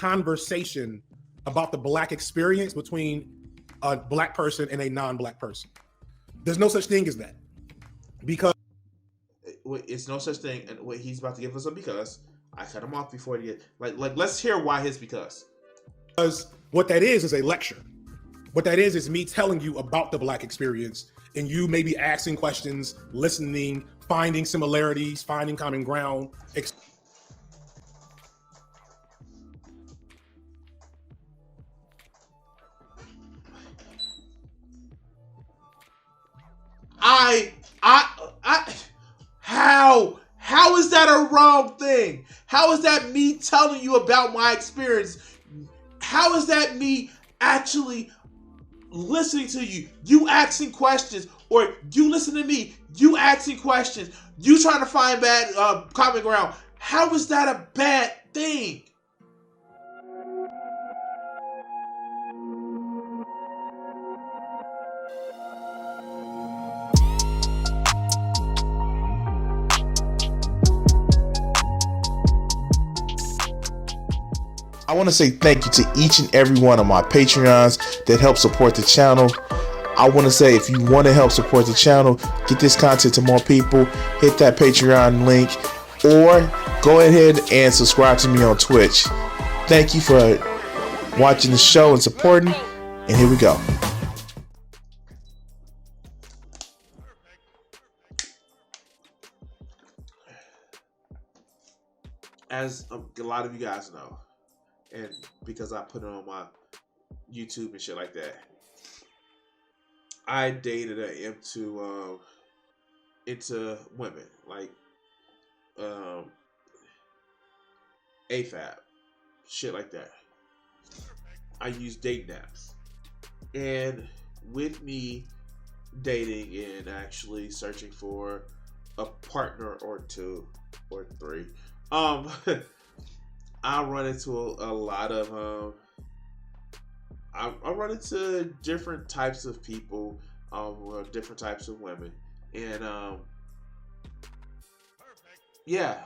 conversation about the Black experience between a Black person and a non-Black person. There's no such thing as that. Because it's no such thing. And what he's about to give us a because. I cut him off before he get like let's hear why his because what that is a lecture. What that is me telling you about the Black experience and you maybe asking questions, listening, finding similarities, finding common ground. How is that a wrong thing? How is that me telling you about my experience? How is that me actually listening to you? You asking questions, or you listen to me, you asking questions, you trying to find bad common ground. How is that a bad thing? I want to say thank you to each and every one of my Patreons that help support the channel. I want to say if you want to help support the channel, get this content to more people, hit that Patreon link, or go ahead and subscribe to me on Twitch. Thank you for watching the show and supporting, and here we go. As a lot of you guys know, and because I put it on my YouTube and shit like that, I dated into women like AFAB, shit like that. I use dating apps, and with me dating and actually searching for a partner or two or three, I run into a lot of I run into different types of people, different types of women, and yeah,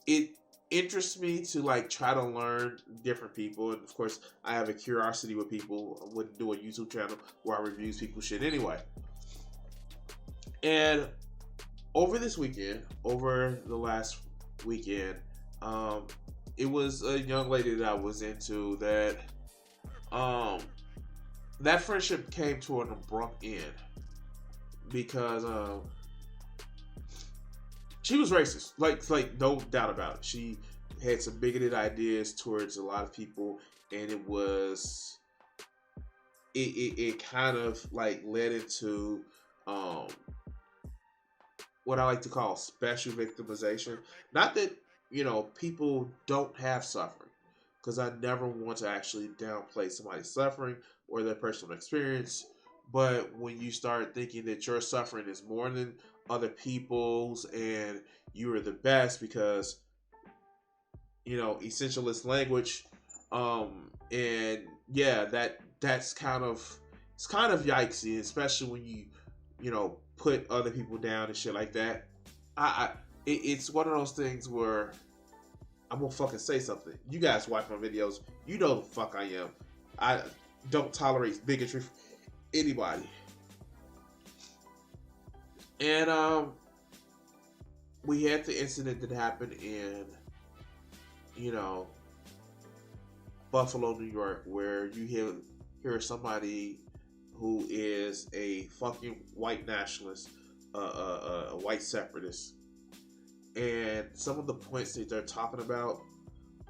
it interests me to like try to learn different people, and of course, I have a curiosity with people. I wouldn't do a YouTube channel where I reviews people's shit anyway. And over the last weekend, it was a young lady that I was into that that friendship came to an abrupt end because she was racist, like no doubt about it. She had some bigoted ideas towards a lot of people, and it kind of like led into what I like to call special victimization. Not that, people don't have suffering, because I never want to actually downplay somebody's suffering or their personal experience. But when you start thinking that your suffering is more than other people's and you are the best because, essentialist language, and yeah, that's kind of yikesy, especially when you put other people down and shit like that. It's one of those things where I'm gonna fucking say something. You guys watch my videos, you know the fuck I am. I don't tolerate bigotry from anybody. And we had the incident that happened in, Buffalo, New York, where you hear somebody who is a fucking white nationalist, a white separatist, and some of the points that they're talking about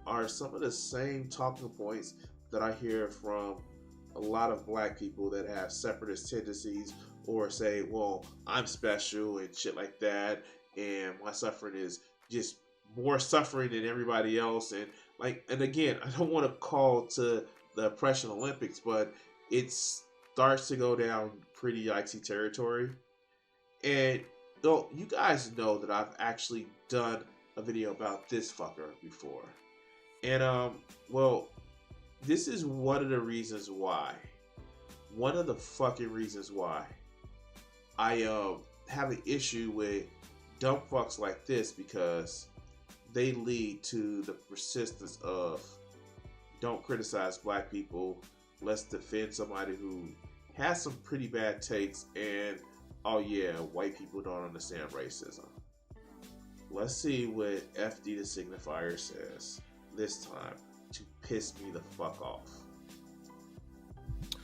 are some of the same talking points that I hear from a lot of black people that have separatist tendencies, or say, well, I'm special and shit like that, and my suffering is just more suffering than everybody else. And again, I don't want to call to the oppression Olympics, but it starts to go down pretty yikesy territory. And though you guys know that I've actually done a video about this fucker before. And well, this is one of the reasons why. One of the fucking reasons why I have an issue with dumb fucks like this, because they lead to the persistence of don't criticize black people. Let's defend somebody who has some pretty bad takes, and oh yeah, white people don't understand racism. Let's see what FD the Signifier says this time to piss me the fuck off.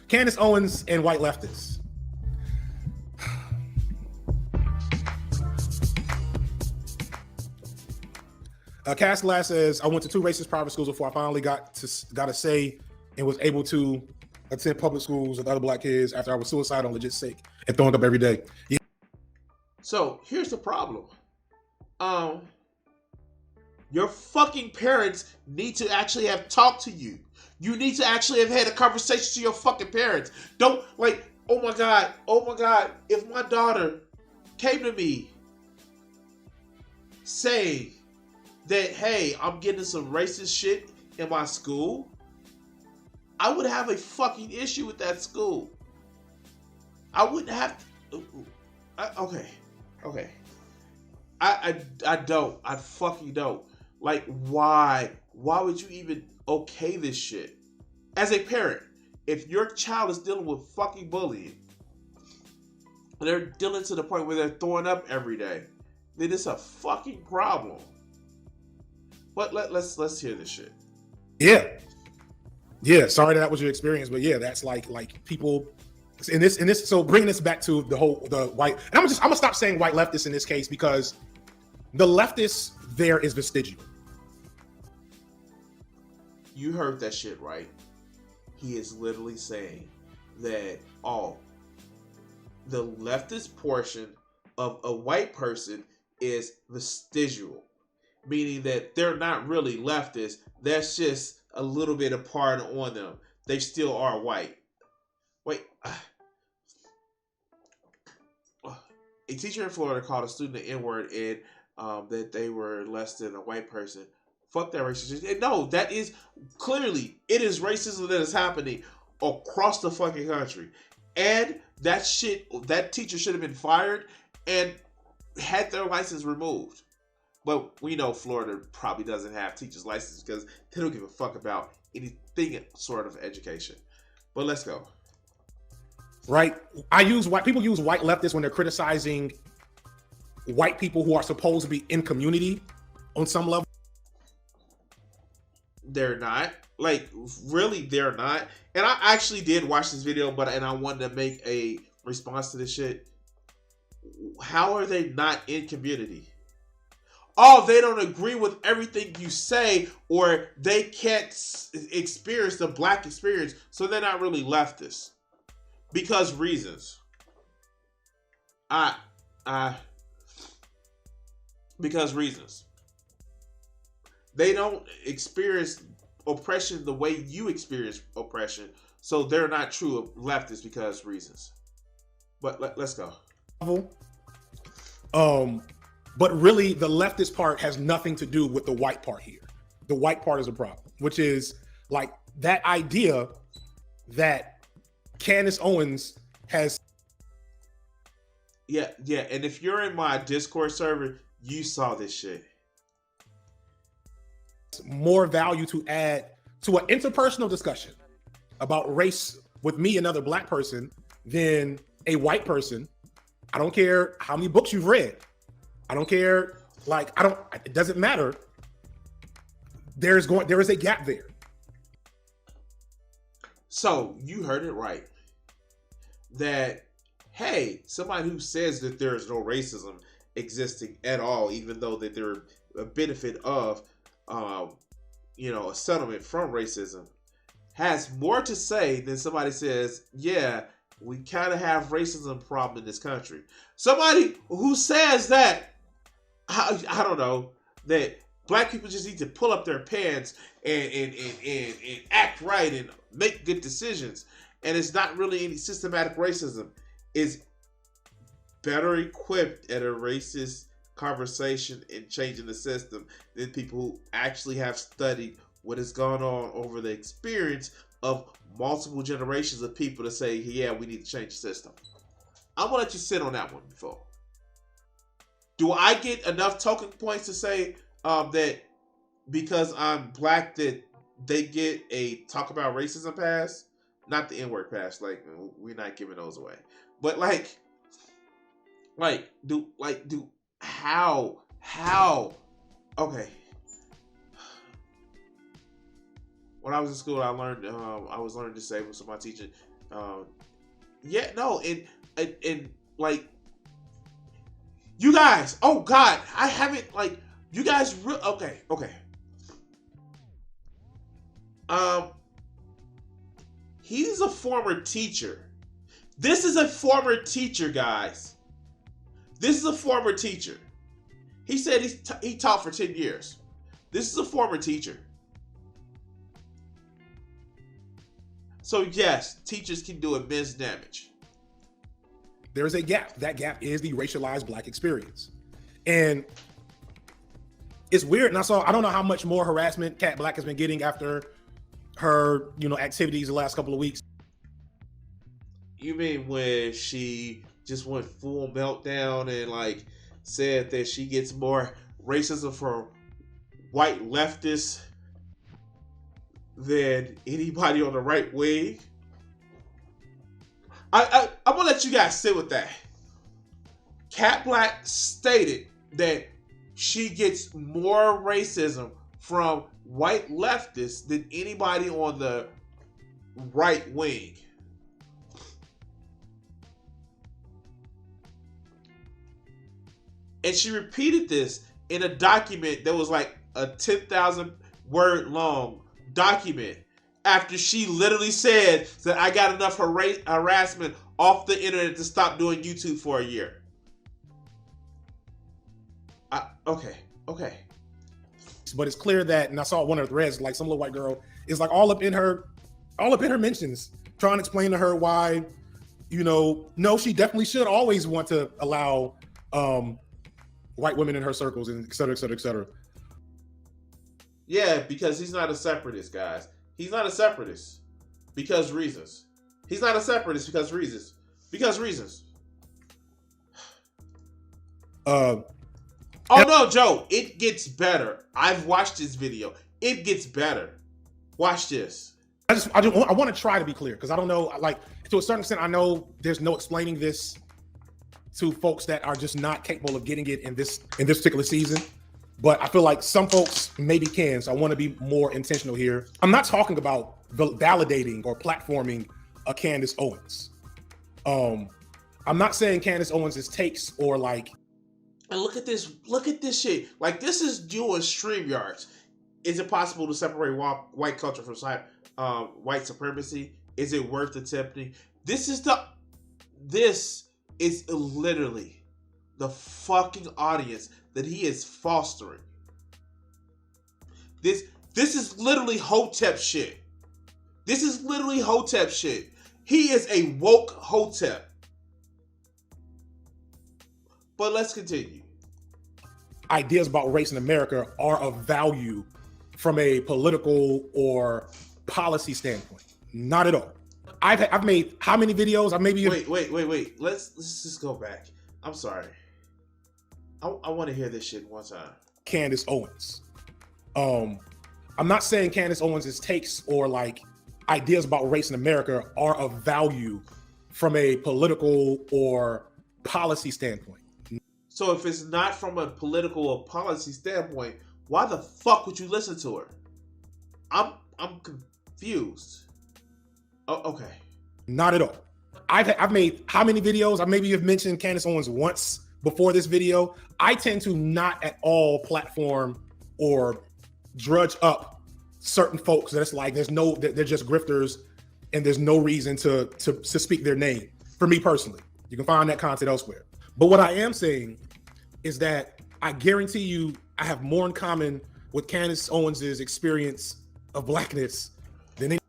Candace Owens and white leftists. Cass Glass says, I went to 2 racist private schools before I finally got a say and was able to attend public schools with other black kids after I was suicidal on legit sake and throwing up every day. Yeah. So here's the problem. Your fucking parents need to actually have talked to you. You need to actually have had a conversation to your fucking parents. Don't like, oh my God, if my daughter came to me saying that, hey, I'm getting some racist shit in my school, I would have a fucking issue with that school. I wouldn't have to, okay. I don't. I fucking don't. Like, why? Why would you even okay this shit? As a parent, if your child is dealing with fucking bullying, they're dealing to the point where they're throwing up every day, then it's a fucking problem. But let's hear this shit. Yeah. Sorry that was your experience, but yeah, that's like people. In this. So bringing this back to the white, and I'm gonna stop saying white leftists in this case because the leftists there is vestigial. You heard that shit right. He is literally saying that the leftist portion of a white person is vestigial, meaning that they're not really leftist. That's just a little bit of part on them. They still are white. Wait. A teacher in Florida called a student an N-word and that they were less than a white person. Fuck that racism. And no, that is clearly, it is racism that is happening across the fucking country. And that teacher should have been fired and had their license removed. But we know Florida probably doesn't have teachers' license because they don't give a fuck about anything sort of education. But let's go. Right? People use white leftists when they're criticizing white people who are supposed to be in community on some level. They're not. Like, really, they're not. And I actually did watch this video, and I wanted to make a response to this shit. How are they not in community? Oh, they don't agree with everything you say, or they can't experience the black experience, so they're not really leftists. Because reasons. Because reasons. They don't experience oppression the way you experience oppression, so they're not true leftists because reasons. But let's go. But really, the leftist part has nothing to do with the white part here. The white part is a problem, which is like that idea that Candace Owens has. Yeah. And if you're in my Discord server, you saw this shit. More value to add to an interpersonal discussion about race with me, another black person, than a white person. I don't care how many books you've read. I don't care. It doesn't matter. There is a gap there. So you heard it right. That, hey, somebody who says that there is no racism existing at all, even though that they're a benefit of, a settlement from racism, has more to say than somebody says, yeah, we kind of have racism problem in this country. Somebody who says that, I don't know, that black people just need to pull up their pants and act right and make good decisions, and it's not really any systematic racism, is better equipped at a racist conversation and changing the system than people who actually have studied what has gone on over the experience of multiple generations of people to say, yeah, we need to change the system. I'm gonna let you sit on that one before. Do I get enough token points to say that because I'm black that they get a talk about racism pass, not the N-word pass. Like, we're not giving those away. But how? Okay. When I was in school, I was learning disabled, so my teacher, and like, you guys, oh God, I haven't, like, you guys, okay. He's a former teacher. This is a former teacher, guys. This is a former teacher. He said he taught for 10 years. This is a former teacher. So yes, teachers can do immense damage. There is a gap. That gap is the racialized black experience. And it's weird. And I don't know how much more harassment Kat Black has been getting after her, activities the last couple of weeks. You mean when she just went full meltdown and like said that she gets more racism from white leftists than anybody on the right wing? I'm gonna let you guys sit with that. Kat Black stated that she gets more racism from white leftists than anybody on the right wing. And she repeated this in a document that was like a 10,000 word long document after she literally said that I got enough harassment off the internet to stop doing YouTube for a year. Okay. But it's clear that, and I saw one of the threads, like some little white girl is like all up in her mentions, trying to explain to her why, no, she definitely should always want to allow white women in her circles, and et cetera, et cetera, et cetera. Yeah, because he's not a separatist, guys. He's not a separatist because reasons. He's not a separatist because reasons. No, Joe, it gets better. I've watched this video. It gets better. Watch this. I want to try to be clear because I don't know, like, to a certain extent, I know there's no explaining this to folks that are just not capable of getting it in this particular season. But I feel like some folks maybe can, so I want to be more intentional here. I'm not talking about validating or platforming a Candace Owens. I'm not saying Candace Owens' takes or like. And look at this shit. Like, this is doing StreamYards. Is it possible to separate white culture from white supremacy? Is it worth attempting? This is literally the fucking audience that he is fostering. This is literally HOTEP shit. This is literally HOTEP shit. He is a woke HOTEP. But let's continue. Ideas about race in America are of value from a political or policy standpoint. Not at all. I've made how many videos? Wait. Let's just go back. I'm sorry. I want to hear this shit one time. Candace Owens. I'm not saying Candace Owens' takes or like ideas about race in America are of value from a political or policy standpoint. So if it's not from a political or policy standpoint, why the fuck would you listen to her? I'm confused. Oh, okay. Not at all. I've made how many videos? I maybe have mentioned Candace Owens once before this video. I tend to not at all platform or drudge up certain folks that's like they're just grifters and there's no reason to speak their name. For me personally, you can find that content elsewhere. But what I am saying is that I guarantee you I have more in common with Candace Owens' experience of blackness than any.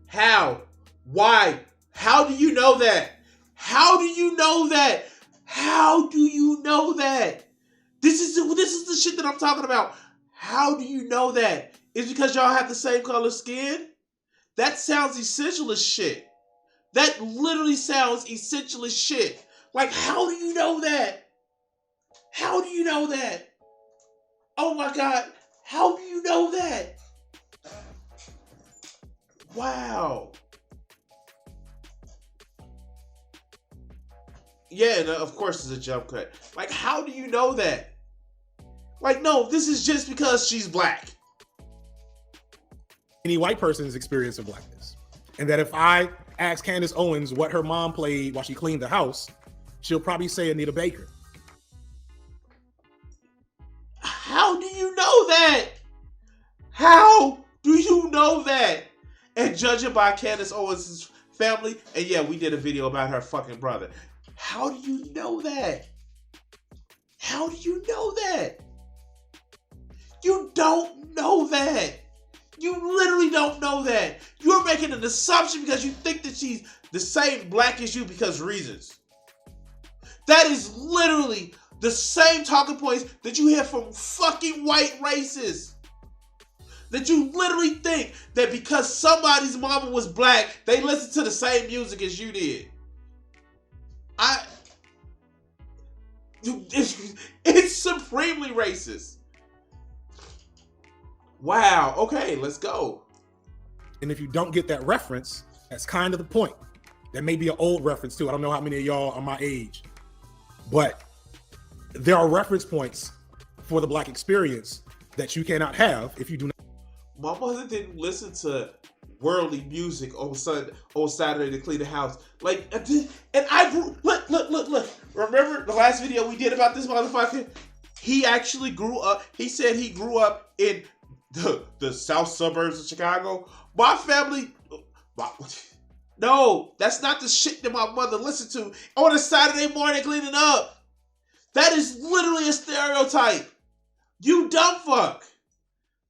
How? Why? How do you know that? How do you know that? How do you know that? This is the shit that I'm talking about. How do you know that? It's because y'all have the same color skin? That sounds essential as shit. That literally sounds essential as shit. Like, how do you know that? How do you know that? Oh my God. How do you know that? Wow. Yeah, and of course it's a jump cut. Like, how do you know that? Like, no, this is just because she's black. Any white person's experience of blackness. And that if I ask Candace Owens what her mom played while she cleaned the house, she'll probably say Anita Baker. How do you know that? How do you know that? And judging by Candace Owens' family, and yeah, we did a video about her fucking brother. How do you know that? How do you know that? You don't know that. You literally don't know that. You're making an assumption because you think that she's the same black as you because reasons. That is literally the same talking points that you hear from fucking white racists. That you literally think that because somebody's mama was black, they listen to the same music as you did. It's supremely racist. Wow. Okay, let's go. And if you don't get that reference, that's kind of the point. That may be an old reference too. I don't know how many of y'all are my age, but there are reference points for the black experience that you cannot have if you do not. My mother didn't listen to worldly music on Saturday to clean the house. Like, and I grew. Look. Remember the last video we did about this motherfucker? He actually grew up. He said he grew up in the south suburbs of Chicago. My family. No, that's not the shit that my mother listened to on a Saturday morning cleaning up. That is literally a stereotype. You dumb fuck.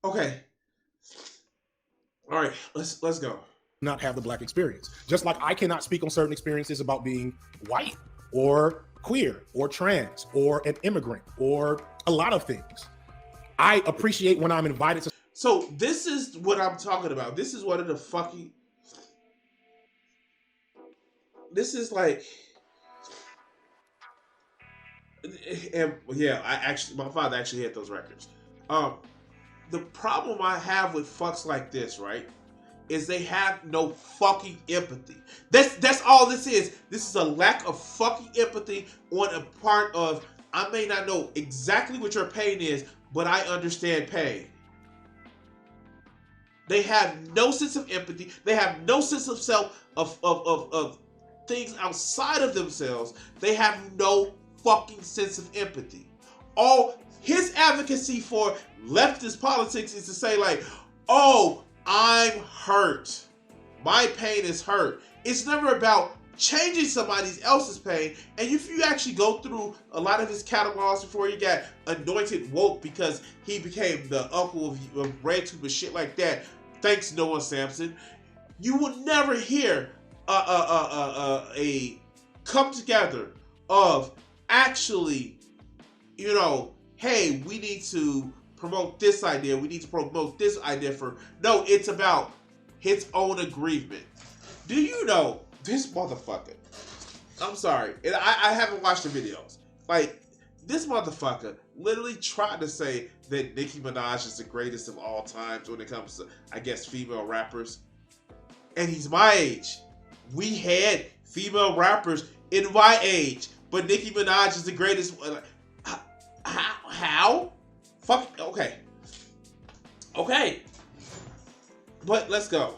Okay. All right, let's go. Not have the black experience. Just like I cannot speak on certain experiences about being white or queer or trans or an immigrant or a lot of things. I appreciate when I'm invited to. So this is what I'm talking about. This is one of the fucking. This is like. And yeah, my father actually had those records. The problem I have with fucks like this, right, is they have no fucking empathy. That's all this is. This is a lack of fucking empathy on a part of, I may not know exactly what your pain is, but I understand pain. They have no sense of empathy. They have no sense of self, of things outside of themselves. They have no fucking sense of empathy. All his advocacy for leftist politics is to say like, oh, I'm hurt. My pain is hurt. It's never about changing somebody else's pain. And if you actually go through a lot of his catalogs before he got anointed woke because he became the uncle of RedTube and shit like that, thanks Noah Sampson, you will never hear a come together of actually, you know, hey, we need to promote this idea. We need to promote this idea for. No, it's about his own aggrievement. Do you know this motherfucker? I'm sorry. And I haven't watched the videos. Like, this motherfucker literally tried to say that Nicki Minaj is the greatest of all times when it comes to, I guess, female rappers. And he's my age. We had female rappers in my age, but Nicki Minaj is the greatest. How? Fuck. Okay. But let's go.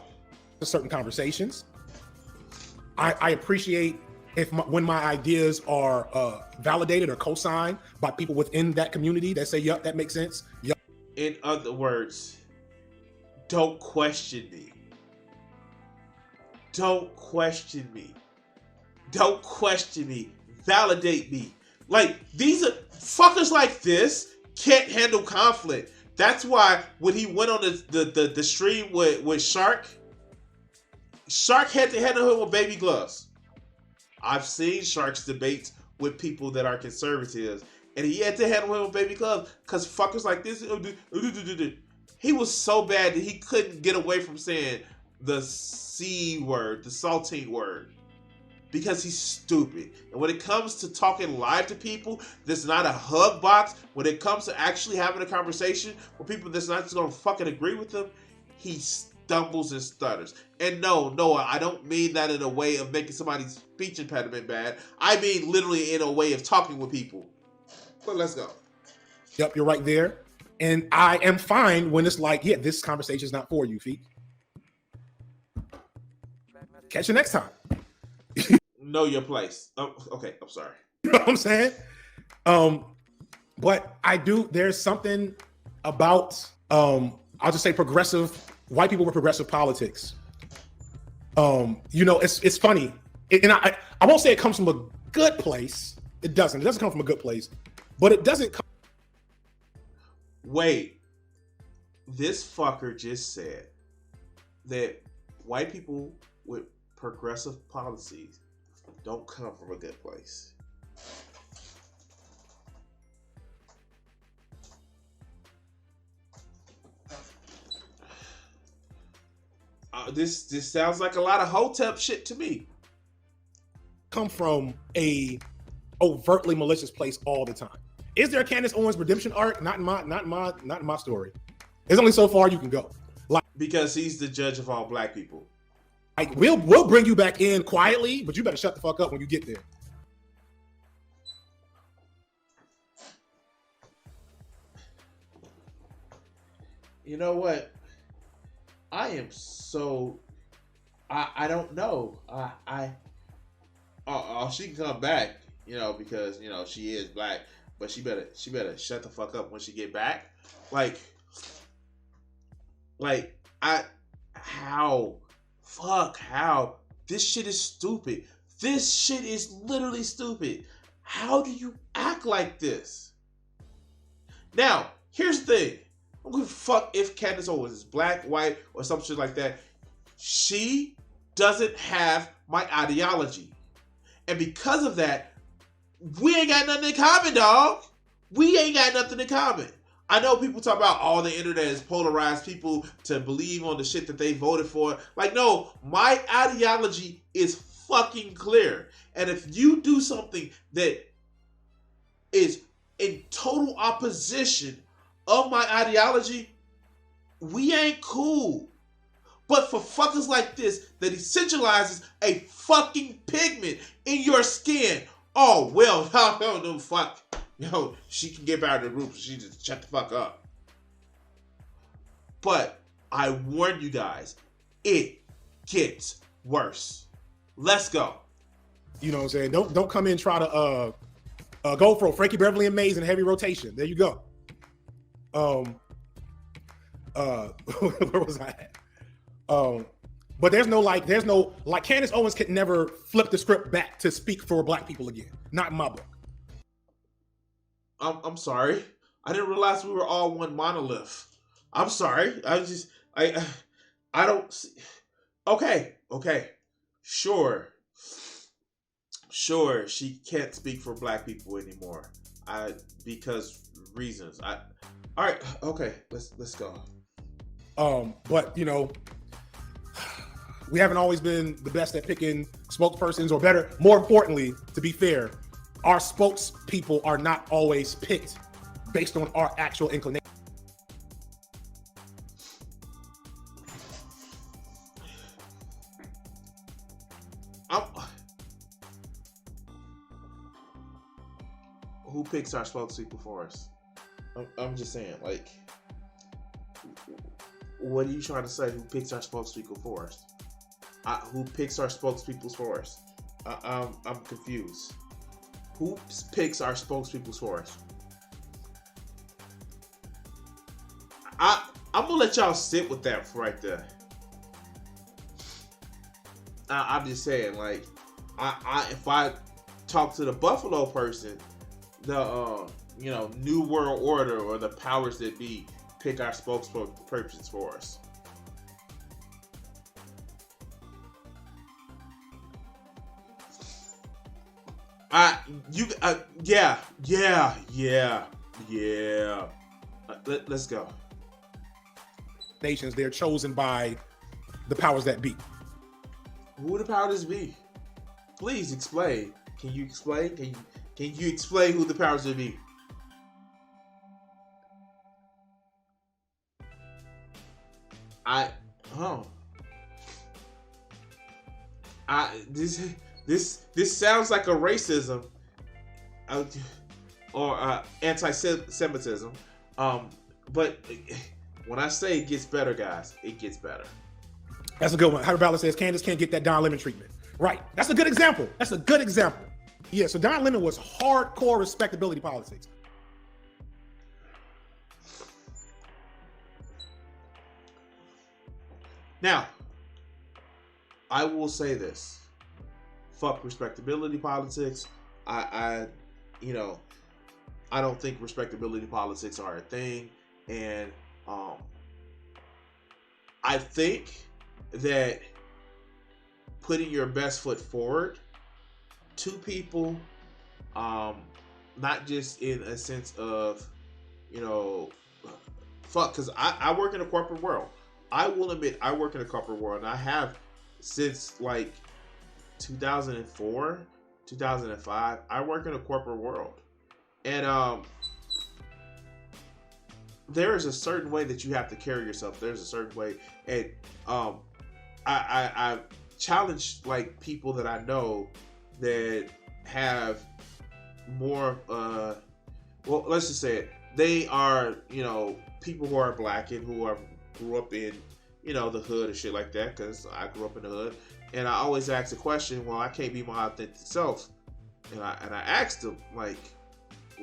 Certain conversations. I appreciate when my ideas are validated or co-signed by people within that community that say, yup, that makes sense. Yup. In other words, don't question me. Don't question me. Don't question me. Validate me. Like, these are fuckers like this can't handle conflict. That's why when he went on the stream with Shark had to handle him with baby gloves. I've seen Shark's debates with people that are conservatives, and he had to handle him with baby gloves because fuckers like this. He was so bad that he couldn't get away from saying the C word, the saltine word. because he's stupid. And when it comes to talking live to people, that's not a hug box. When it comes to actually having a conversation with people that's not just gonna fucking agree with them, he stumbles and stutters. And no, Noah, I don't mean that in a way of making somebody's speech impediment bad. I mean literally in a way of talking with people. But let's go. Yep, you're right there. And I am fine when it's like, yeah, this conversation is not for you, Feet. Catch you next time. Know your place. Oh, okay, I'm sorry. You know what I'm saying? But I do, there's something about, I'll just say progressive, white people with progressive politics. You know, it's funny. And I won't say it comes from a good place. It doesn't come from a good place, but it doesn't come. Wait, this fucker just said that white people with progressive policies don't come from a good place. This sounds like a lot of HOTEP shit to me. Come from a overtly malicious place all the time. Is there a Candace Owens redemption arc? Not in my story. There's only so far you can go. Like, because he's the judge of all black people. Like we'll bring you back in quietly, but you better shut the fuck up when you get there. You know what? I am so I don't know. She can come back, you know, because you know she is black, but she better shut the fuck up when she get back. How this shit is stupid. This shit is literally stupid. How do you act like this? Now, here's the thing. I don't give a fuck if Candace Owens is black, white, or some shit like that. She doesn't have my ideology. And because of that, we ain't got nothing in common, dog. We ain't got nothing in common. I know people talk about all the internet has polarized people to believe on the shit that they voted for. Like, no, my ideology is fucking clear. And if you do something that is in total opposition of my ideology, we ain't cool. But for fuckers like this that essentializes a fucking pigment in your skin, oh well, no fuck. Yo, she can get out of the group. She just shut the fuck up. But I warn you guys, it gets worse. Let's go. You know what I'm saying? Don't come in and try to go for Frankie Beverly and Mays in heavy rotation. There you go. Where was I at? But there's no Candace Owens could never flip the script back to speak for black people again. Not in my book. I'm sorry. I didn't realize we were all one monolith. I'm sorry. I don't see. Okay. Sure. She can't speak for black people anymore. Because reasons. All right. Okay. Let's go. But you know, we haven't always been the best at picking spokespersons, or better, more importantly, to be fair, our spokespeople are not always picked based on our actual inclination. Who picks our spokespeople for us? I'm just saying, like, what are you trying to say? Who picks our spokespeople for us? Who picks our spokespeople for us? I'm confused. Who picks our spokespeople for us? I'm gonna let y'all sit with that right there. I'm just saying, like, if I talk to the Buffalo person, the New World Order or the powers that be pick our spokespersons for us. Yeah. Let's go. Nations, they're chosen by the powers that be. Who the powers be? Please explain. Can you explain? Can you explain who the powers that be? This sounds like a racism or anti-Semitism. But when I say it gets better, guys, it gets better. That's a good one. Hyper Balance says Candace can't get that Don Lemon treatment. Right. That's a good example. Yeah, so Don Lemon was hardcore respectability politics. Now, I will say this. Fuck respectability politics. I don't think respectability politics are a thing. And I think that putting your best foot forward to people, not just in a sense of, because I work in a corporate world. I will admit I work in a corporate world, and I have since like 2004, 2005. I work in a corporate world, and there is a certain way that you have to carry yourself. There's a certain way, and I challenge like people that I know that have more. Well, let's just say it. They are, people who are black and who grew up in, the hood and shit like that. Because I grew up in the hood, and I always ask the question, well, I can't be my authentic self, and I asked them like,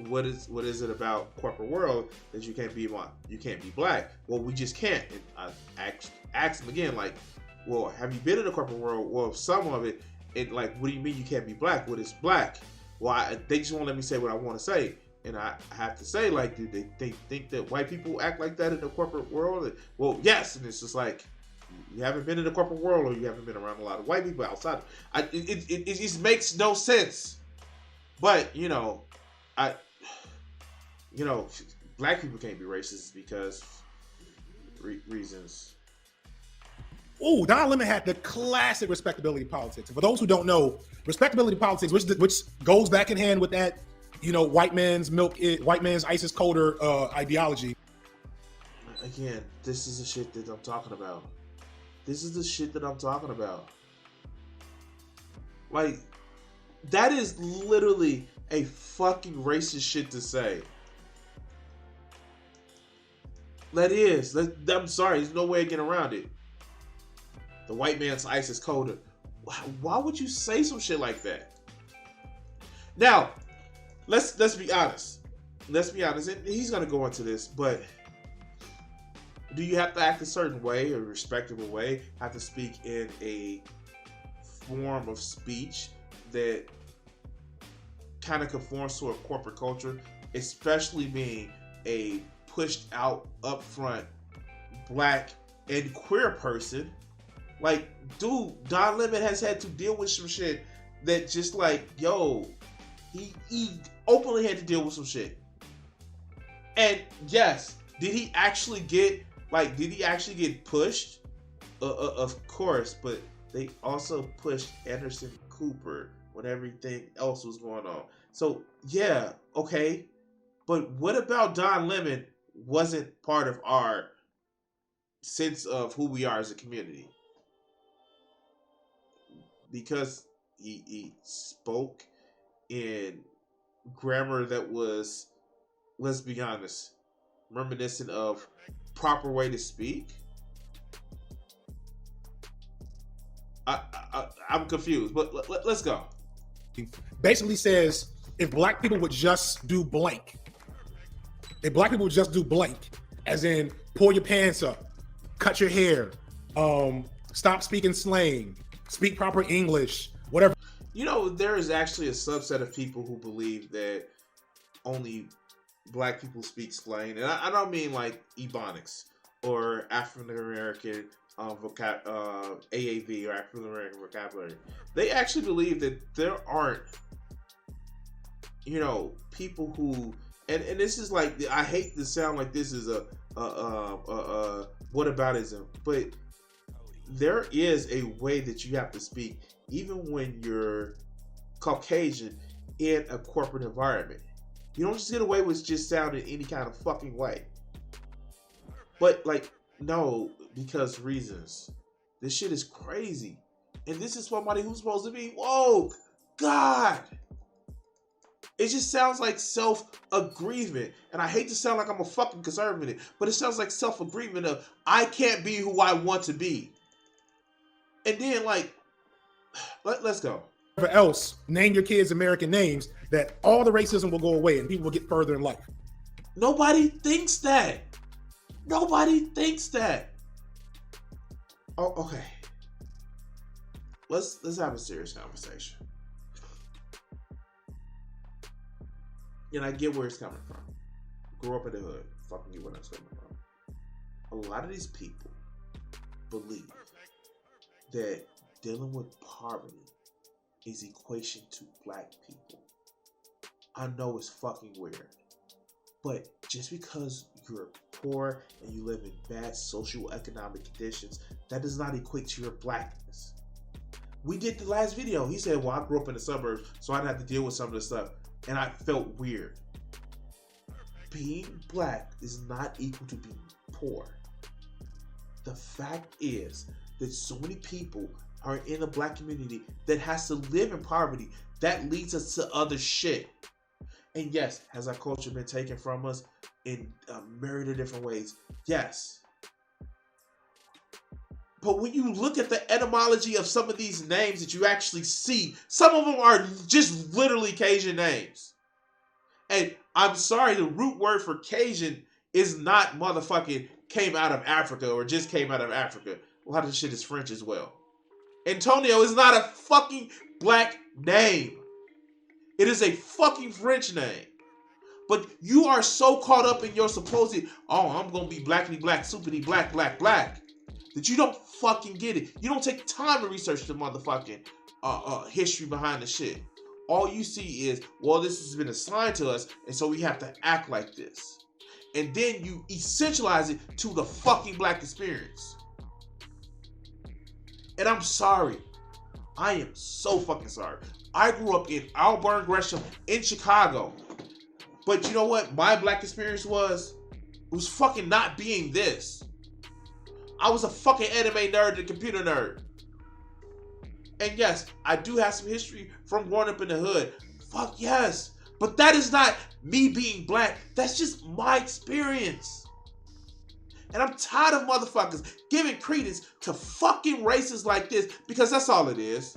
what is it about corporate world that you can't be black? Well, we just can't. And I asked them again, like, well, have you been in the corporate world? Well, some of it. And like, what do you mean you can't be black? What is black? Well, they just won't let me say what I want to say. And I have to say, like, do they think that white people act like that in the corporate world? Well, yes. And it's just like, you haven't been in the corporate world, or you haven't been around a lot of white people outside. It just makes no sense. But, black people can't be racist because reasons. Ooh, Don Lemon had the classic respectability politics. And for those who don't know, respectability politics, which goes back in hand with that, white man's ISIS coder ideology. Again, this is the shit that I'm talking about. Like, that is literally a fucking racist shit to say. I'm sorry, there's no way of getting around it. The white man's ISIS coder. Why would you say some shit like that? Now, let's be honest. And he's gonna go into this, but do you have to act a certain way, a respectable way? Have to speak in a form of speech that kind of conforms to a corporate culture, especially being a pushed out, upfront, black and queer person? Like, dude, Don Lemon has had to deal with some shit that just like, he openly had to deal with some shit. And yes, did he actually get pushed? Of course, but they also pushed Anderson Cooper when everything else was going on. So yeah, okay. But what about Don Lemon wasn't part of our sense of who we are as a community? Because he spoke in grammar that was, let's be honest, reminiscent of proper way to speak. I'm confused, but let's go. Basically says, if black people would just do blank, as in pull your pants up, cut your hair, stop speaking slang, speak proper English, whatever. There is actually a subset of people who believe that only black people speak slang, and I don't mean like Ebonics or African American AAV or African American vocabulary. They actually believe that there aren't, people who, and this is like, I hate to sound like this is a whataboutism, but there is a way that you have to speak, even when you're Caucasian in a corporate environment. You don't just get away with just sounding any kind of fucking way. But like, no, because reasons. This shit is crazy. And this is somebody who's supposed to be woke. God. It just sounds like self-aggrievement. And I hate to sound like I'm a fucking conservative, but it sounds like self-aggrievement of, I can't be who I want to be. And then, like, let's go. Whatever else, name your kids American names, that all the racism will go away and people will get further in life. Nobody thinks that. Nobody thinks that. Oh, okay. Let's have a serious conversation. And I get where it's coming from. Grew up in the hood. Fucking get where that's coming from. A lot of these people believe that dealing with poverty is equation to black people. I know it's fucking weird. But just because you're poor and you live in bad socio-economic conditions, that does not equate to your blackness. We did the last video. He said, well, I grew up in the suburbs, so I'd have to deal with some of the stuff. And I felt weird. Being black is not equal to being poor. The fact is that so many people are in the black community that has to live in poverty. That leads us to other shit. And yes, has our culture been taken from us in a myriad of different ways? Yes. But when you look at the etymology of some of these names that you actually see, some of them are just literally Cajun names. And I'm sorry, the root word for Cajun is not motherfucking came out of Africa or just came out of Africa. A lot of this shit is French as well. Antonio is not a fucking black name. It is a fucking French name. But you are so caught up in your supposed, oh, I'm going to be blackity black, superity black, that you don't fucking get it. You don't take time to research the motherfucking history behind the shit. All you see is, well, this has been assigned to us, and so we have to act like this. And then you essentialize it to the fucking black experience. And I'm sorry. I am so fucking sorry. I grew up in Auburn, Gresham, in Chicago. But you know what my black experience was? It was fucking not being this. I was a fucking anime nerd and computer nerd. And yes, I do have some history from growing up in the hood. Fuck yes. But that is not me being black. That's just my experience. And I'm tired of motherfuckers giving credence to fucking races like this, because that's all it is.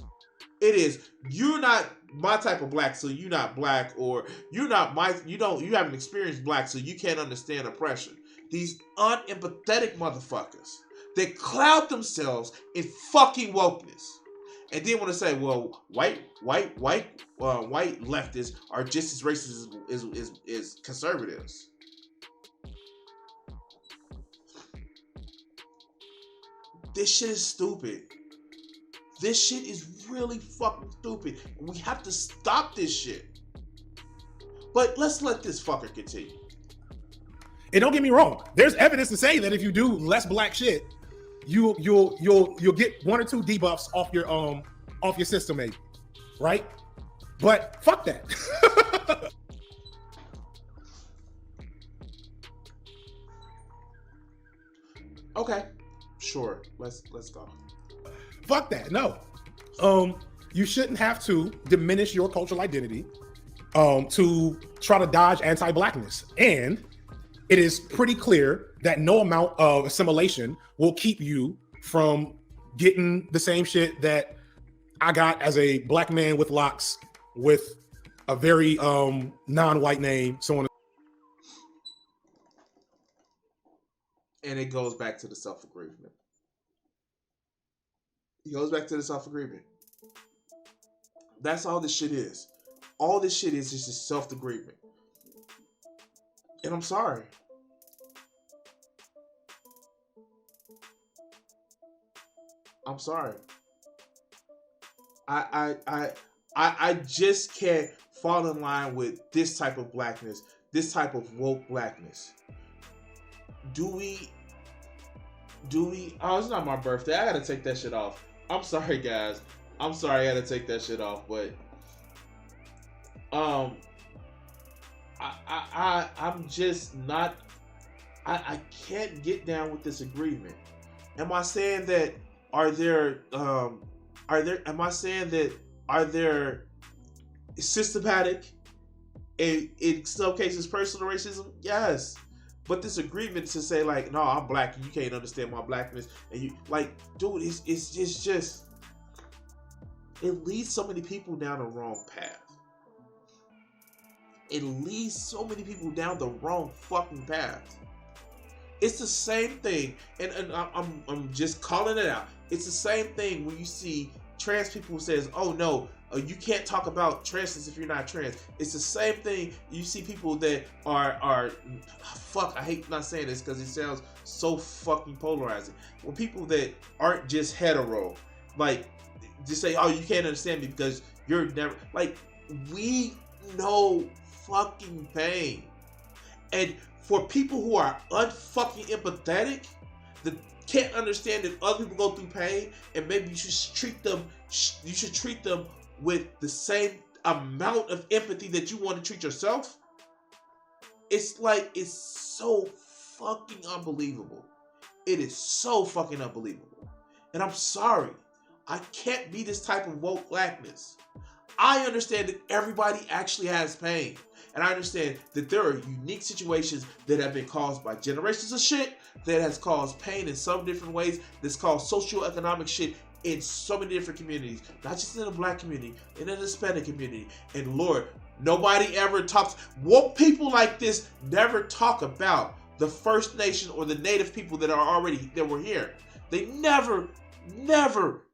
It is, you're not my type of black, so you're not black, or you haven't experienced black, so you can't understand oppression. These unempathetic motherfuckers that cloud themselves in fucking wokeness. And then want to say, well, white leftists are just as racist as conservatives. This shit is stupid. This shit is really fucking stupid. And we have to stop this shit. But let's let this fucker continue. And don't get me wrong, there's evidence to say that if you do less black shit, you'll get 1 or 2 debuffs off your system, maybe, right? But fuck that. Okay, sure. Let's go. Fuck that. No. You shouldn't have to diminish your cultural identity to try to dodge anti-blackness. And it is pretty clear that no amount of assimilation will keep you from getting the same shit that I got as a black man with locks with a very non-white name, so on. And it goes back to the self-agreement. It goes back to the self-agreement. That's all this shit is. All this shit is just a self-agreement. And I'm sorry. I'm sorry. I just can't fall in line with this type of blackness, this type of woke blackness. Do we Do we? Oh, it's not my birthday. I gotta take that shit off. I'm sorry, guys. I'm sorry I gotta take that shit off, but I'm just not. I can't get down with this agreement. Am I saying that? Are there? Am I saying that? Are there systematic, in some cases, personal racism? Yes. But this agreement to say like, no, I'm black and you can't understand my blackness, and you like, dude, it's just it leads so many people down the wrong path. It leads so many people down the wrong fucking path. It's the same thing, and I'm just calling it out. It's the same thing when you see trans people who says, "Oh no, you can't talk about transness if you're not trans." It's the same thing. You see people that are fuck. I hate not saying this because it sounds so fucking polarizing. When people that aren't just hetero, like, just say, "Oh, you can't understand me because you're never," like, we know fucking pain. And for people who are unfucking empathetic, that can't understand that other people go through pain, and maybe you should treat them with the same amount of empathy that you want to treat yourself. It's like, it's so fucking unbelievable. It is so fucking unbelievable. And I'm sorry, I can't be this type of woke blackness. I understand that everybody actually has pain. And I understand that there are unique situations that have been caused by generations of shit that has caused pain in some different ways, that's caused socioeconomic shit in so many different communities, not just in the black community, in the Hispanic community. And Lord, nobody ever talks, woke people like this never talk about the First Nation or the Native people that were here. They never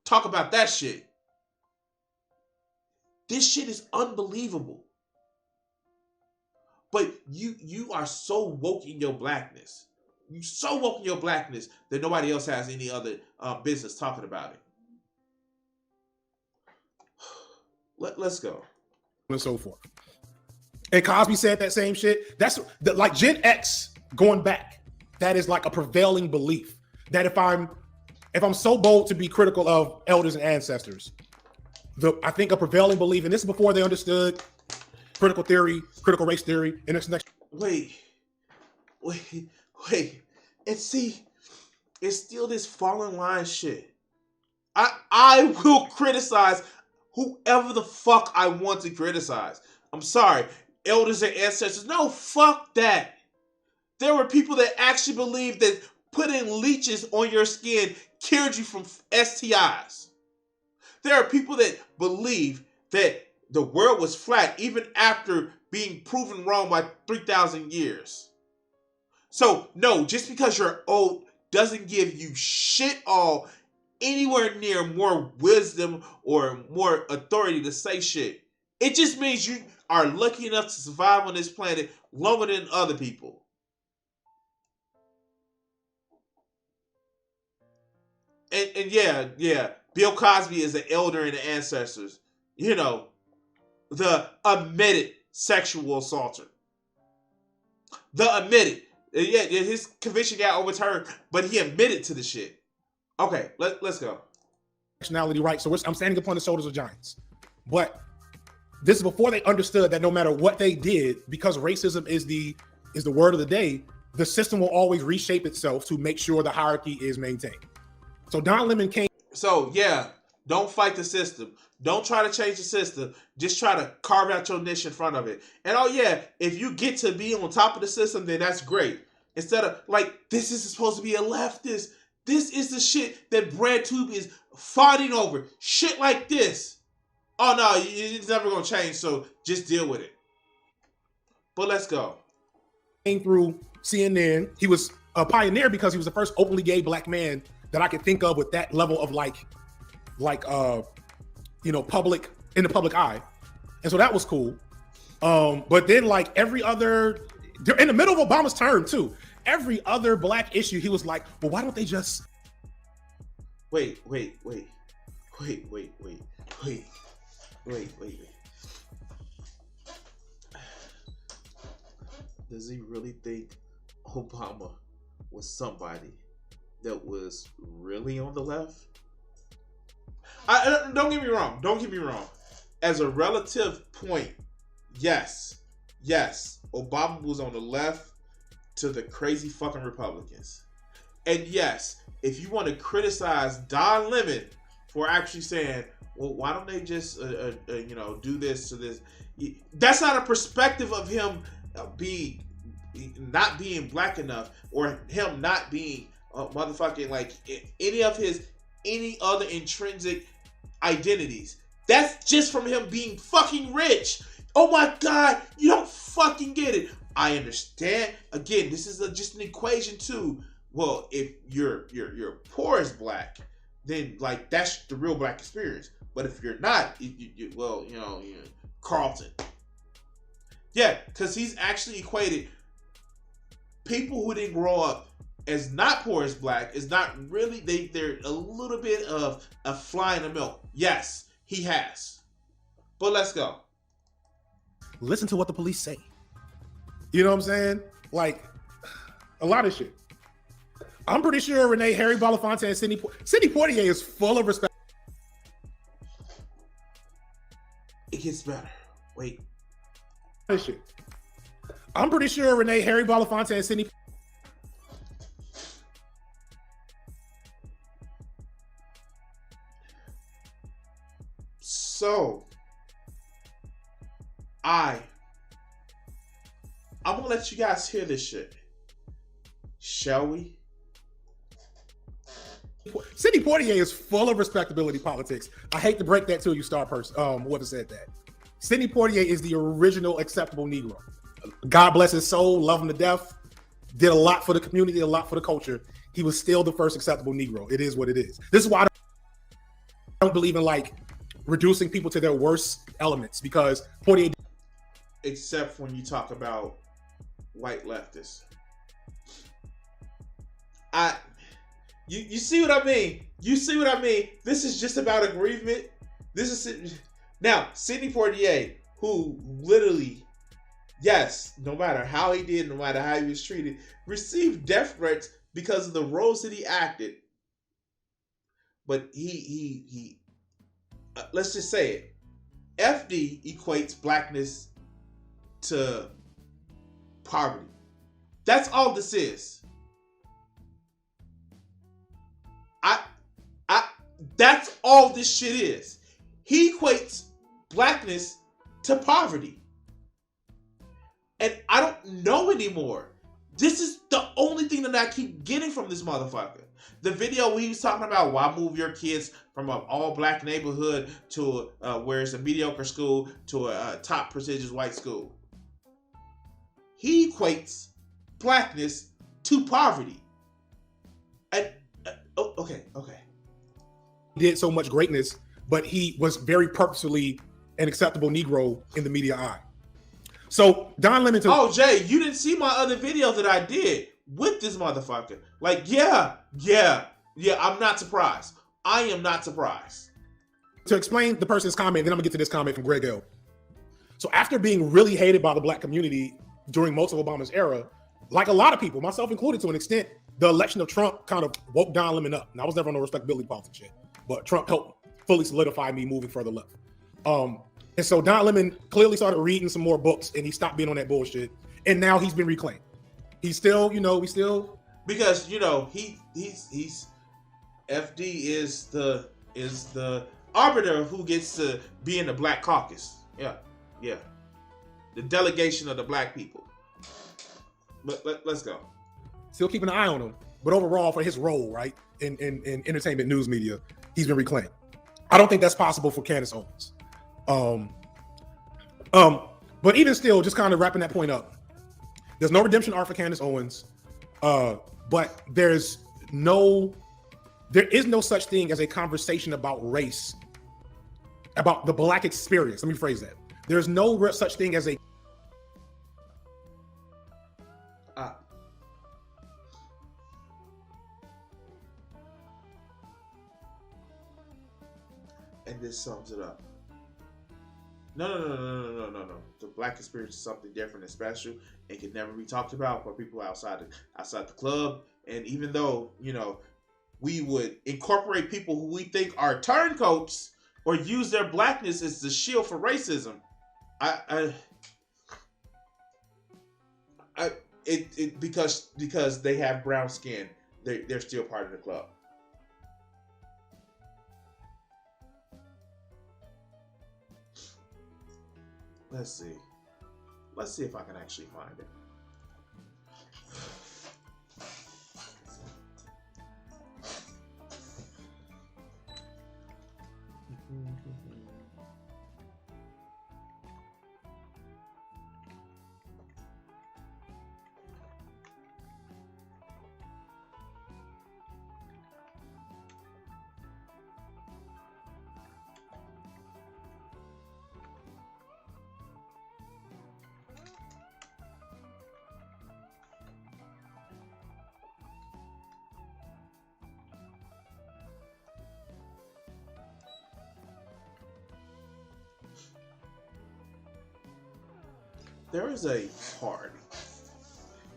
talk about that shit. This shit is unbelievable. But you are so woke in your blackness. You so woke in your blackness that nobody else has any other business talking about it. Let's go. And so forth. And Cosby said that same shit. That's like Gen X going back. That is like a prevailing belief that if I'm so bold to be critical of elders and ancestors, I think a prevailing belief, and this is before they understood critical theory, critical race theory, and this next. Wait. And see, it's still this falling line shit. I will criticize whoever the fuck I want to criticize. I'm sorry, elders and ancestors. No, fuck that. There were people that actually believed that putting leeches on your skin cured you from STIs. There are people that believe that the world was flat even after being proven wrong by 3,000 years. So, no, just because you're old doesn't give you shit all anywhere near more wisdom or more authority to say shit. It just means you are lucky enough to survive on this planet longer than other people. And yeah, Bill Cosby is an elder in the ancestors. You know, the admitted sexual assaulter. The admitted. Yeah, his conviction got overturned, but he admitted to the shit. Okay, let's go. Nationality, right? So I'm standing upon the shoulders of giants. But this is before they understood that no matter what they did, because racism is the word of the day, the system will always reshape itself to make sure the hierarchy is maintained. So Don Lemon came. So yeah, don't fight the system. Don't try to change the system. Just try to carve out your niche in front of it. And oh yeah, if you get to be on top of the system, then that's great. Instead of like, this is supposed to be a leftist. This is the shit that BreadTube is fighting over. Shit like this. Oh no, it's never gonna change. So just deal with it. But let's go. Came through CNN. He was a pioneer because he was the first openly gay black man that I could think of with that level of public, in the public eye. And so that was cool. But then like every other, in the middle of Obama's term too, every other black issue, he was like, well, why don't they just. Wait. Does he really think Obama was somebody that was really on the left. I don't get me wrong. Don't get me wrong. As a relative point, yes, Obama was on the left to the crazy fucking Republicans. And yes, if you want to criticize Don Lemon for actually saying, well, why don't they just, do this to this? That's not a perspective of him not being black enough, or him not being motherfucking like any other intrinsic identities. That's just from him being fucking rich. Oh my God, you don't fucking get it. I understand. Again, this is just an equation too. Well, if you're poor as black, then like that's the real black experience. But if you're not, Carlton. Yeah, because he's actually equated people who didn't grow up as not poor as black is not really, they're a little bit of a fly in the milk. Yes, he has. But let's go. Listen to what the police say. You know what I'm saying? Like, a lot of shit. I'm pretty sure Renee, Harry Belafonte, and Sidney Poitier is full of respect. It gets better. Wait. Shit. I'm pretty sure Renee, Harry Belafonte, and Sidney. So, I'm gonna let you guys hear this shit. Shall we? Sidney Poitier is full of respectability politics. I hate to break that to you, star person. Whoever said that. Sidney Poitier is the original acceptable Negro. God bless his soul, love him to death. Did a lot for the community, a lot for the culture. He was still the first acceptable Negro. It is what it is. This is why I don't believe in like reducing people to their worst elements, because Poitier. Except when you talk about white leftists. You see what I mean? You see what I mean? This is just about aggrievement. This is now Sidney Poitier, who literally, yes, no matter how he did, no matter how he was treated, received death threats because of the roles that he acted. But he let's just say it. FD equates blackness to poverty. That's all this is. That's all this shit is. He equates blackness to poverty. And I don't know anymore. This is the only thing that I keep getting from this motherfucker. The video where he was talking about why move your kids from an all-black neighborhood to where it's a mediocre school to a top prestigious white school. He equates blackness to poverty. And okay. Did so much greatness, but he was very purposefully an acceptable Negro in the media eye. So Don Lemon. Oh, Jay, you didn't see my other video that I did with this motherfucker. Like, yeah. I'm not surprised. I am not surprised. To explain the person's comment, then I'm gonna get to this comment from Greg L. So after being really hated by the black community during most of Obama's era, like a lot of people, myself included to an extent, the election of Trump kind of woke Don Lemon up. And I was never on no respectability politics shit, but Trump helped fully solidify me moving further left. And so Don Lemon clearly started reading some more books, and he stopped being on that bullshit. And now he's been reclaimed. He's still, because he's FD is the arbiter who gets to be in the Black Caucus. Yeah. The delegation of the black people. But let's go. Still keeping an eye on him, but overall for his role, right, in entertainment news media, he's been reclaimed. I don't think that's possible for Candace Owens. But even still, just kind of wrapping that point up, there's no redemption arc for Candace Owens, but there is no such thing as a conversation about race, about the black experience. Let me phrase that. There's no such thing as a and this sums it up. No. The black experience is something different and special and can never be talked about for people outside the club. And even though, we would incorporate people who we think are turncoats or use their blackness as the shield for racism. Because they have brown skin, they're still part of the club. Let's see if I can actually find it. There is a part,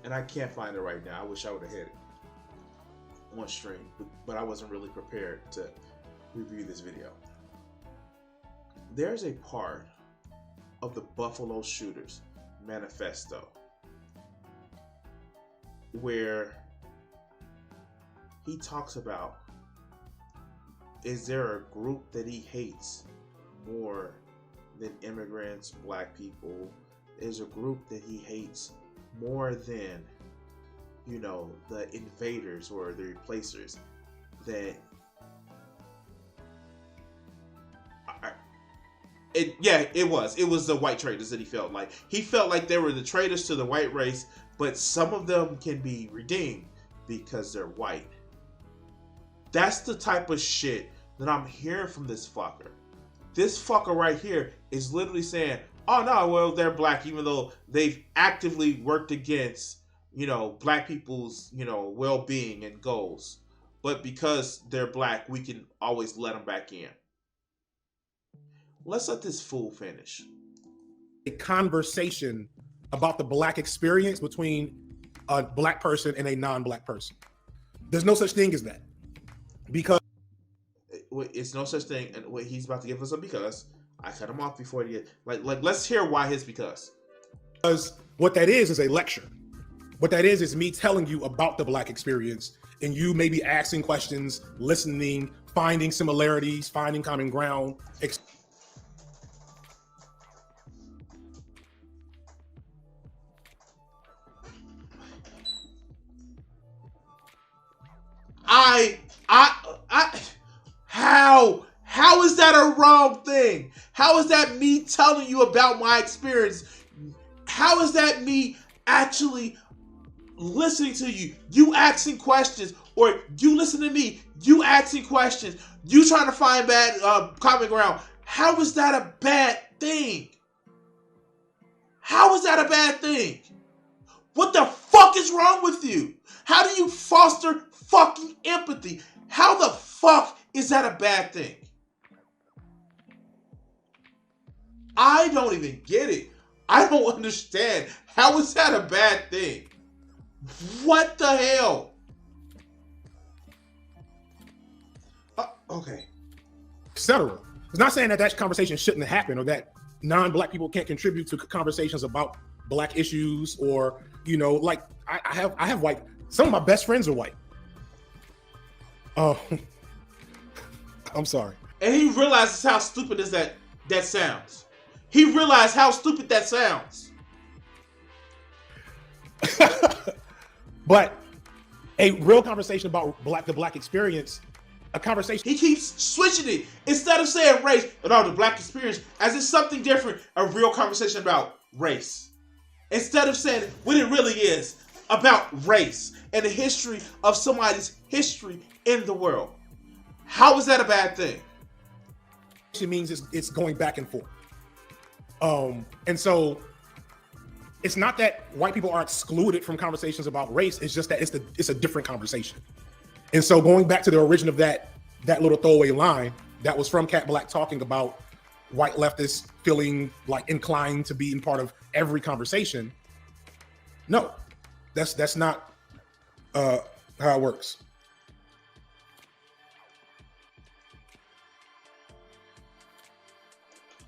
and I can't find it right now. I wish I would have hit it on stream, but I wasn't really prepared to review this video. There's a part of the Buffalo Shooters manifesto where he talks about, is there a group that he hates more than immigrants, black people? Is a group that he hates more than, you know, the invaders or the replacers. That it was the white traitors that he felt like they were the traitors to the white race, but some of them can be redeemed because they're white. That's the type of shit that I'm hearing from this fucker. This fucker right here is literally saying, oh no, well, they're black, even though they've actively worked against, you know, black people's, you know, well-being and goals. But because they're black, we can always let them back in. Let's let this fool finish. A conversation about the black experience between a black person and a non-black person. There's no such thing as that. Because it's no such thing, and what he's about to give us a because. I cut him off before he like let's hear why his because what that is a lecture. What that is me telling you about the black experience, and you maybe asking questions, listening, finding similarities, finding common ground. How is that a wrong thing? How is that me telling you about my experience? How is that me actually listening to you? You asking questions, or you listen to me, you asking questions, you trying to find common ground. How is that a bad thing? How is that a bad thing? What the fuck is wrong with you? How do you foster fucking empathy? How the fuck is that a bad thing? I don't even get it. I don't understand. How is that a bad thing? What the hell? Okay. Etc. It's not saying that conversation shouldn't happen, or that non-black people can't contribute to conversations about black issues, or, you know, like I have white. Some of my best friends are white. Oh, I'm sorry. And he realizes how stupid is that sounds. He realized how stupid that sounds. But a real conversation about the black experience, a conversation. He keeps switching it. Instead of saying race, the black experience, as it's something different, a real conversation about race. Instead of saying what it really is about race and the history of somebody's history in the world. How is that a bad thing? It means it's going back and forth. And so it's not that white people are excluded from conversations about race. It's just that it's a different conversation. And so going back to the origin of that little throwaway line that was from Cat Black talking about white leftists feeling like inclined to be in part of every conversation. No, that's not how it works.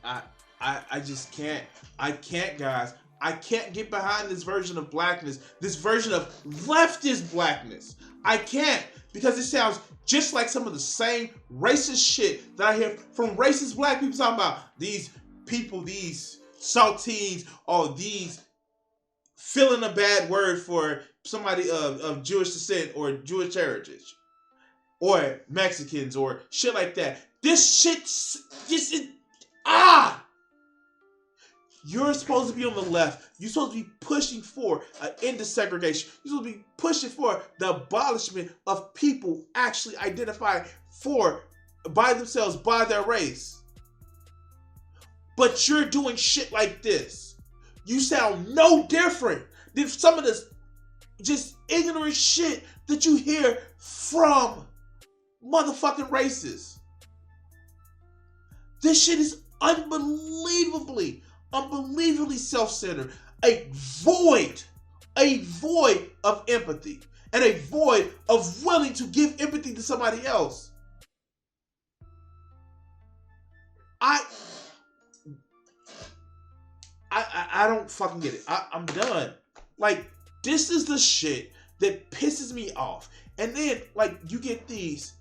I just can't. I can't, guys. I can't get behind this version of blackness, this version of leftist blackness. I can't, because it sounds just like some of the same racist shit that I hear from racist black people talking about these people, these saltines, or these feeling a bad word for somebody of Jewish descent or Jewish heritage or Mexicans or shit like that. This shit, this is, you're supposed to be on the left. You're supposed to be pushing for an end to segregation. You're supposed to be pushing for the abolishment of people actually identifying by themselves, by their race. But you're doing shit like this. You sound no different than some of this just ignorant shit that you hear from motherfucking racists. This shit is unbelievably self-centered. A void of empathy and a void of willing to give empathy to somebody else. I don't fucking get it. I'm done. Like, this is the shit that pisses me off. And then, like, you get these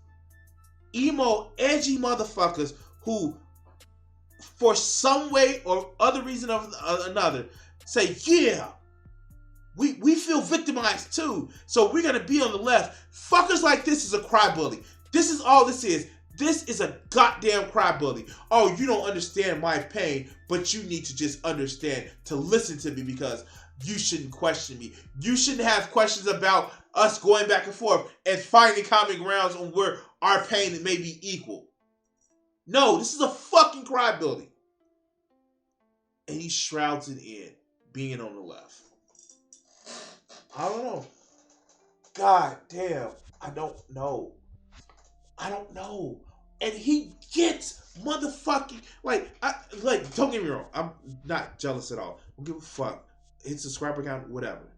emo, edgy motherfuckers who, for some way or other reason or another, say, yeah, we feel victimized too, so we're gonna be on the left. Fuckers like this is a crybaby. This is all this is. This is a goddamn crybaby. Oh, you don't understand my pain, but you need to just understand to listen to me, because you shouldn't question me. You shouldn't have questions about us going back and forth and finding common grounds on where our pain may be equal. No, this is a fucking crybaby. And he shrouds it in being on the left. I don't know. God damn. I don't know. And he gets motherfucking don't get me wrong. I'm not jealous at all. I don't give a fuck. His subscriber count, whatever.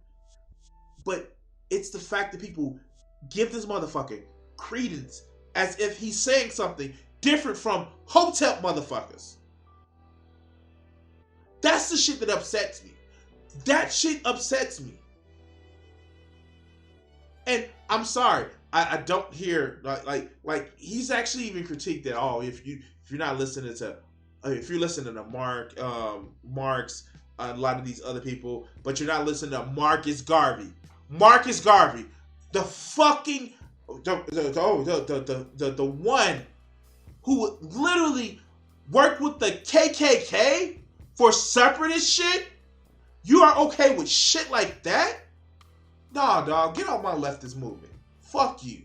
But it's the fact that people give this motherfucker credence as if he's saying something different from HOTEP motherfuckers. That's the shit that upsets me. That shit upsets me. And I'm sorry, I don't hear like he's actually even critiqued that. Oh, if you're not listening to, if you're listening to Marx, a lot of these other people, but you're not listening to Marcus Garvey. Marcus Garvey, the fucking the one who literally worked with the KKK for separatist shit. You are okay with shit like that? Nah, dog, get out my leftist movement. Fuck you.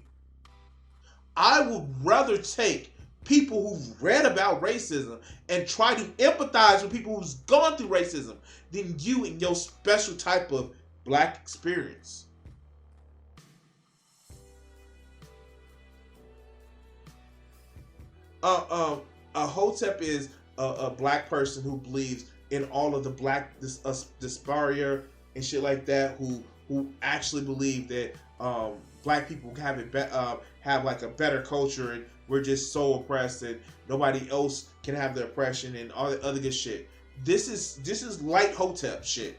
I would rather take people who've read about racism and try to empathize with people who's gone through racism than you and your special type of black experience. A HOTEP is a black person who believes in all of the black dysphoria and shit like that, who actually believe that black people have like a better culture, and we're just so oppressed that nobody else can have the oppression and all that other good shit. This is light HOTEP shit.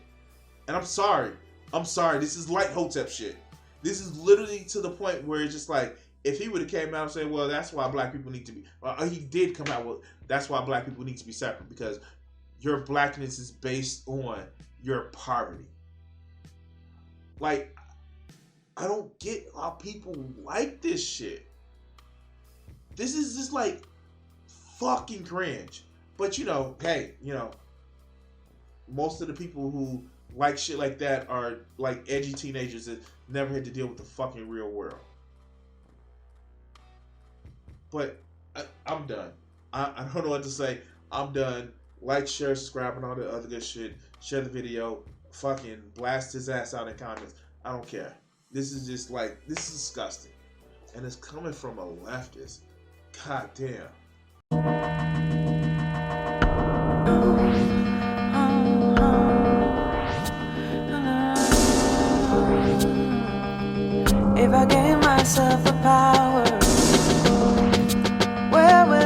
And I'm sorry. This is light HOTEP shit. This is literally to the point where it's just like, if he would have came out and said, well, that's why black people need to be, he did come out with, that's why black people need to be separate, because your blackness is based on your poverty. Like, I don't get how people like this shit. This is just like fucking cringe. But hey, most of the people who like shit like that are like edgy teenagers that never had to deal with the fucking real world. But I'm done. I don't know what to say. I'm done. Like, share, subscribe, and all the other good shit. Share the video. Fucking blast his ass out in comments. I don't care. This is just like, this is disgusting. And it's coming from a leftist. God damn. If I gave myself the power, where would